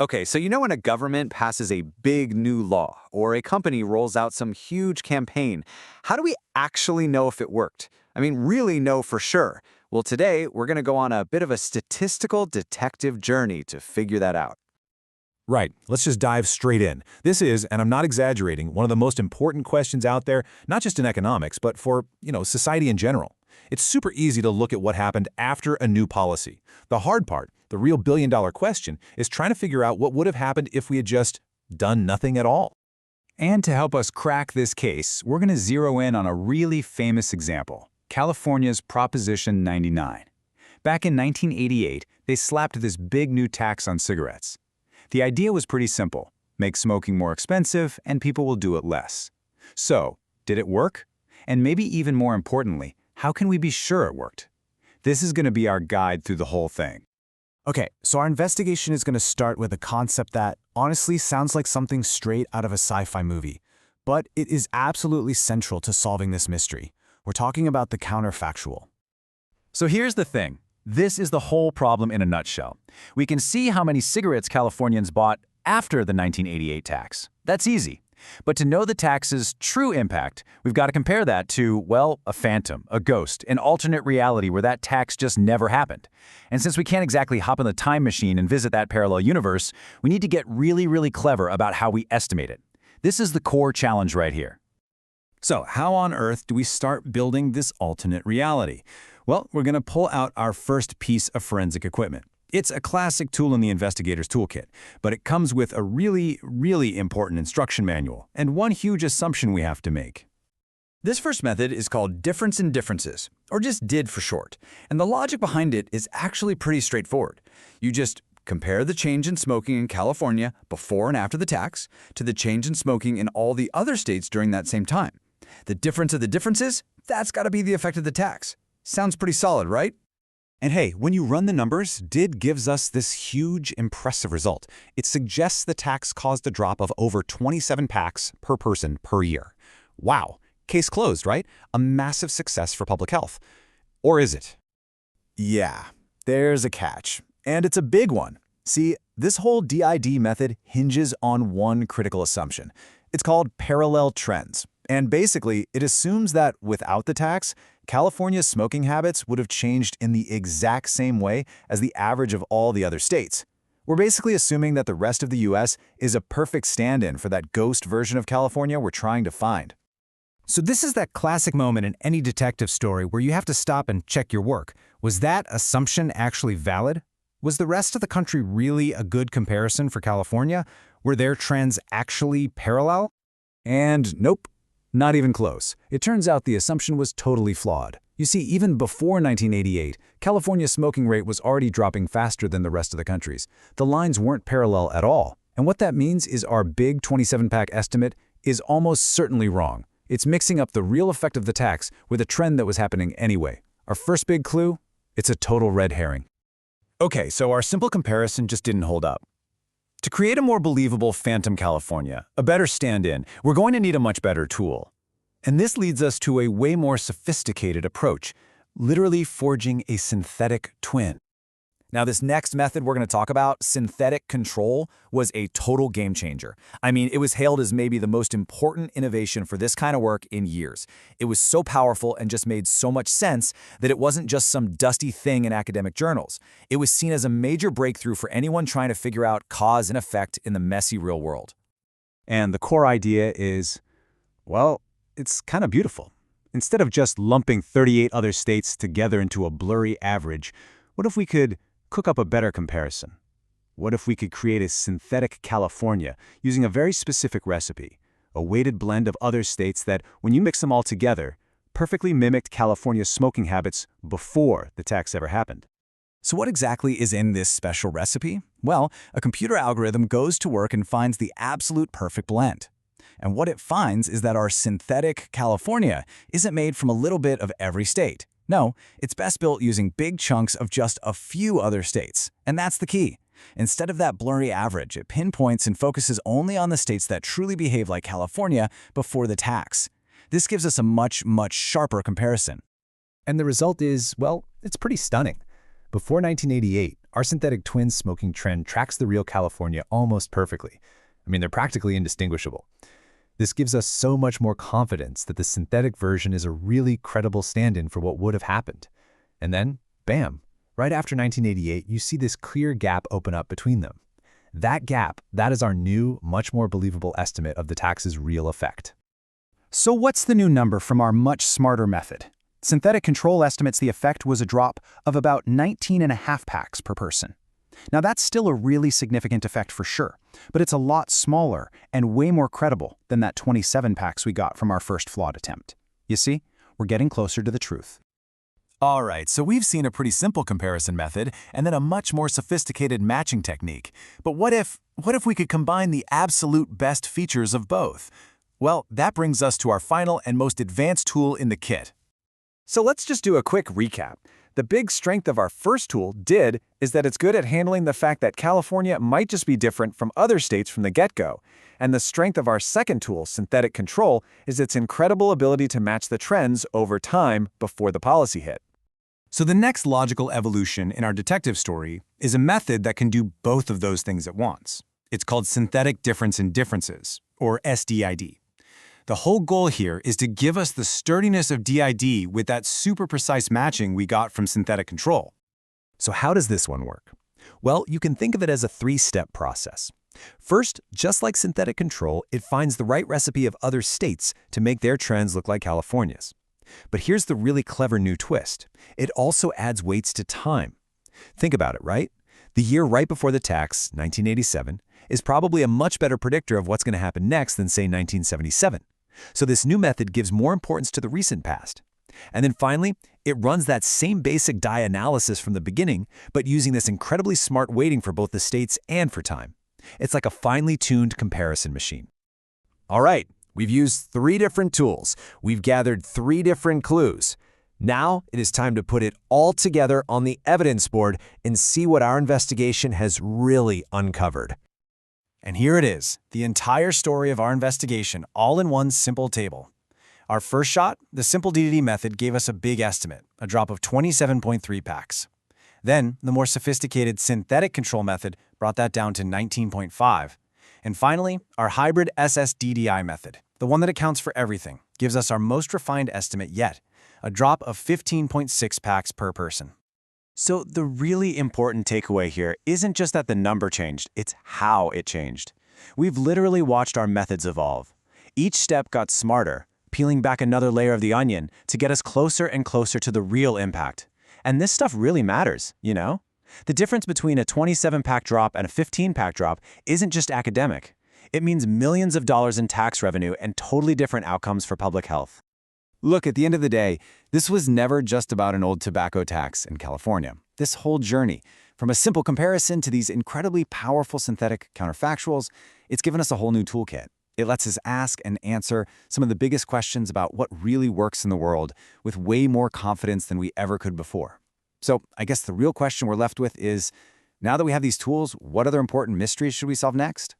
Okay, so you know when a government passes a big new law or a company rolls out some huge campaign, how do we actually know if it worked? I mean, really know for sure. Well, today we're going to go on a bit of a statistical detective journey to figure that out. Right, let's just dive straight in. This is, and I'm not exaggerating, one of the most important questions out there, not just in economics, but for, society in general. It's super easy to look at what happened after a new policy. The hard part, the real billion-dollar question, is trying to figure out what would have happened if we had just done nothing at all. And to help us crack this case, we're going to zero in on a really famous example, California's Proposition 99. Back in 1988, they slapped this big new tax on cigarettes. The idea was pretty simple: make smoking more expensive and people will do it less. So, did it work? And maybe even more importantly, how can we be sure it worked? This is going to be our guide through the whole thing. Okay, so our investigation is going to start with a concept that honestly sounds like something straight out of a sci-fi movie, but it is absolutely central to solving this mystery. We're talking about the counterfactual. So here's the thing. This is the whole problem in a nutshell. We can see how many cigarettes Californians bought after the 1988 tax. That's easy. But to know the tax's true impact, we've got to compare that to, well, a phantom, a ghost, an alternate reality where that tax just never happened. And since we can't exactly hop in the time machine and visit that parallel universe, we need to get really, really clever about how we estimate it. This is the core challenge right here. So, how on earth do we start building this alternate reality? Well, we're going to pull out our first piece of forensic equipment. It's a classic tool in the investigator's toolkit, but it comes with a really, really important instruction manual and one huge assumption we have to make. This first method is called difference in differences, or just DID for short, and the logic behind it is actually pretty straightforward. You just compare the change in smoking in California before and after the tax to the change in smoking in all the other states during that same time. The difference of the differences, that's got to be the effect of the tax. Sounds pretty solid, right? And hey, when you run the numbers, DID gives us this huge, impressive result. It suggests the tax caused a drop of over 27 packs per person per year. Wow, case closed, right? A massive success for public health. Or is it? Yeah, there's a catch, and it's a big one. See, this whole DID method hinges on one critical assumption. It's called parallel trends. And basically, it assumes that without the tax, California's smoking habits would have changed in the exact same way as the average of all the other states. We're basically assuming that the rest of the US is a perfect stand-in for that ghost version of California we're trying to find. So this is that classic moment in any detective story where you have to stop and check your work. Was that assumption actually valid? Was the rest of the country really a good comparison for California? Were their trends actually parallel? And nope. Not even close. It turns out the assumption was totally flawed. You see, even before 1988, California's smoking rate was already dropping faster than the rest of the country's. The lines weren't parallel at all. And what that means is our big 27-pack estimate is almost certainly wrong. It's mixing up the real effect of the tax with a trend that was happening anyway. Our first big clue? It's a total red herring. Okay, so our simple comparison just didn't hold up. To create a more believable phantom California, a better stand-in, we're going to need a much better tool. And this leads us to a way more sophisticated approach, literally forging a synthetic twin. Now, this next method we're going to talk about, synthetic control, was a total game changer. I mean, it was hailed as maybe the most important innovation for this kind of work in years. It was so powerful and just made so much sense that it wasn't just some dusty thing in academic journals. It was seen as a major breakthrough for anyone trying to figure out cause and effect in the messy real world. And the core idea is, well, it's kind of beautiful. Instead of just lumping 38 other states together into a blurry average, what if we could cook up a better comparison? What if we could create a synthetic California using a very specific recipe, a weighted blend of other states that, when you mix them all together, perfectly mimicked California's smoking habits before the tax ever happened? So what exactly is in this special recipe? Well, a computer algorithm goes to work and finds the absolute perfect blend. And what it finds is that our synthetic California isn't made from a little bit of every state. No, it's best built using big chunks of just a few other states. And that's the key. Instead of that blurry average, it pinpoints and focuses only on the states that truly behave like California before the tax. This gives us a much, much sharper comparison. And the result is, well, it's pretty stunning. Before 1988, our synthetic twin smoking trend tracks the real California almost perfectly. I mean, they're practically indistinguishable. This gives us so much more confidence that the synthetic version is a really credible stand-in for what would have happened. And then, bam, right after 1988, you see this clear gap open up between them. That gap, that is our new, much more believable estimate of the tax's real effect. So what's the new number from our much smarter method? Synthetic control estimates the effect was a drop of about 19.5 packs per person. Now that's still a really significant effect for sure, but it's a lot smaller and way more credible than that 27 packs we got from our first flawed attempt. You see, we're getting closer to the truth. All right, so we've seen a pretty simple comparison method and then a much more sophisticated matching technique. But what if we could combine the absolute best features of both? Well, that brings us to our final and most advanced tool in the kit. So let's just do a quick recap. The big strength of our first tool, DID, is that it's good at handling the fact that California might just be different from other states from the get-go. And the strength of our second tool, synthetic control, is its incredible ability to match the trends over time before the policy hit. So the next logical evolution in our detective story is a method that can do both of those things at once. It's called synthetic difference in differences, or SDID. The whole goal here is to give us the sturdiness of DID with that super precise matching we got from synthetic control. So how does this one work? Well, you can think of it as a three-step process. First, just like synthetic control, it finds the right recipe of other states to make their trends look like California's. But here's the really clever new twist. It also adds weights to time. Think about it, right? The year right before the tax, 1987, is probably a much better predictor of what's going to happen next than, say, 1977. So this new method gives more importance to the recent past. And then finally, it runs that same basic die analysis from the beginning, but using this incredibly smart weighting for both the states and for time. It's like a finely tuned comparison machine. All right, we've used 3 different tools. We've gathered 3 different clues. Now it is time to put it all together on the evidence board and see what our investigation has really uncovered. And here it is, the entire story of our investigation, all in one simple table. Our first shot, the simple DDD method, gave us a big estimate, a drop of 27.3 packs. Then, the more sophisticated synthetic control method brought that down to 19.5. And finally, our hybrid SSDDI method, the one that accounts for everything, gives us our most refined estimate yet, a drop of 15.6 packs per person. So the really important takeaway here isn't just that the number changed, it's how it changed. We've literally watched our methods evolve. Each step got smarter, peeling back another layer of the onion to get us closer and closer to the real impact. And this stuff really matters, you know? The difference between a 27-pack drop and a 15-pack drop isn't just academic. It means millions of dollars in tax revenue and totally different outcomes for public health. Look, at the end of the day, this was never just about an old tobacco tax in California. This whole journey, from a simple comparison to these incredibly powerful synthetic counterfactuals, it's given us a whole new toolkit. It lets us ask and answer some of the biggest questions about what really works in the world with way more confidence than we ever could before. So I guess the real question we're left with is, now that we have these tools, what other important mysteries should we solve next?